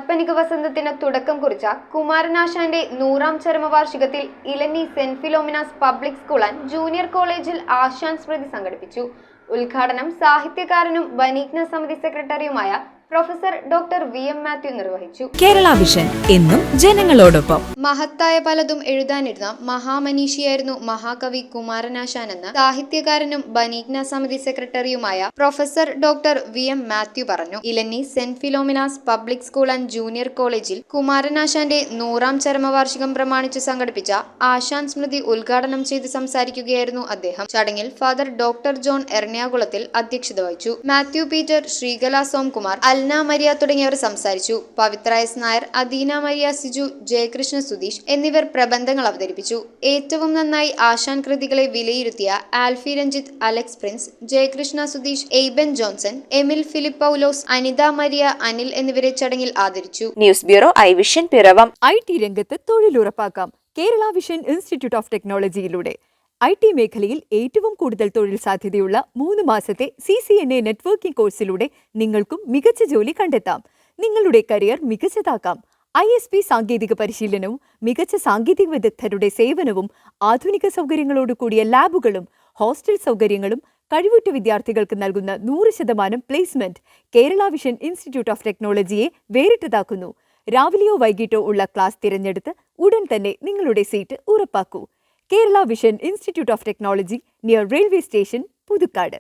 കാൽപ്പനിക വസന്തത്തിന് തുടക്കം കുറിച്ച കുമാരനാശാന്റെ 100ാം ചരമവാർഷികത്തിൽ Elanji saint Philomena's public school and junior കോളേജിൽ ആശാൻ സ്മൃതി സംഘടിപ്പിച്ചു. ഉദ്ഘാടനം സാഹിത്യകാരനും ബനീഗ്ന സമിതി സെക്രട്ടറിയുമായ പ്രൊഫസർ ഡോക്ടർ വി.എം. മാത്യു നിർവഹിച്ചു. കേരള വിഷൻ എന്നും ജനങ്ങളോടൊപ്പം. മഹത്തായ പലതും എഴുതാനിരുന്ന മഹാമനീഷിയായിരുന്നു മഹാകവി കുമാരനാശാൻ എന്ന് സാഹിത്യകാരനും ബനീഗ്ന സമിതി സെക്രട്ടറിയുമായ പ്രൊഫസർ ഡോക്ടർ വി.എം. മാത്യു പറഞ്ഞു. Elanji saint Philomena's public school and junior കോളേജിൽ കുമാരനാശാന്റെ 100ാം ചരമവാർഷികം പ്രമാണിച്ച് സംഘടിപ്പിച്ച ആശാൻ സ്മൃതി ഉദ്ഘാടനം ചെയ്ത് സംസാരിക്കുകയായിരുന്നു അദ്ദേഹം. ചടങ്ങിൽ ഫാദർ ഡോക്ടർ ജോൺ എറണാകുളത്തിൽ അധ്യക്ഷത വഹിച്ചു. Mathew Peter, Sreekala Somkumar, Alna Maria തുടങ്ങിയവർ സംസാരിച്ചു. പവിത്ര എസ് നായർ, അദീന മരിയ സിജു, ജയകൃഷ്ണ സുധീഷ് എന്നിവർ പ്രബന്ധങ്ങൾ അവതരിപ്പിച്ചു. ഏറ്റവും നന്നായി ആശാൻ കൃതികളെ വിലയിരുത്തിയ Alfie Ranjith, Alex Prince, Jayakrishna Sudheesh, Eben Johnson, Emil Philip Paulose, Anitha Maria, Anil എന്നിവരെ ചടങ്ങിൽ ആദരിച്ചു. News bureau, I vision, Piravom. IT രംഗത്ത് തൊഴിലുറപ്പാക്കാം കേരള വിഷൻ ഇൻസ്റ്റിറ്റ്യൂട്ട് ഓഫ് ടെക്നോളജിയിലൂടെ. IT മേഖലയിൽ ഏറ്റവും കൂടുതൽ തൊഴിൽ സാധ്യതയുള്ള 3 മാസത്തെ CCNA നെറ്റ്വർക്കിംഗ് കോഴ്സിലൂടെ നിങ്ങൾക്കും മികച്ച ജോലി കണ്ടെത്താം. നിങ്ങളുടെ കരിയർ മികച്ചതാക്കാം. ISP സാങ്കേതിക പരിശീലനവും മികച്ച സാങ്കേതിക വിദഗ്ധരുടെ സേവനവും ആധുനിക സൗകര്യങ്ങളോടുകൂടിയ ലാബുകളും ഹോസ്റ്റൽ സൗകര്യങ്ങളും കഴിവുറ്റ വിദ്യാർത്ഥികൾക്ക് നൽകുന്ന 100% placement Kerala vision institute of ടെക്നോളജിയെ വേറിട്ടതാക്കുന്നു. രാവിലെയോ വൈകിട്ടോ ഉള്ള ക്ലാസ് തിരഞ്ഞെടുത്ത് ഉടൻ തന്നെ നിങ്ങളുടെ സീറ്റ് ഉറപ്പാക്കൂ. Kerala vision institute of technology, near railway station, Puthukkad.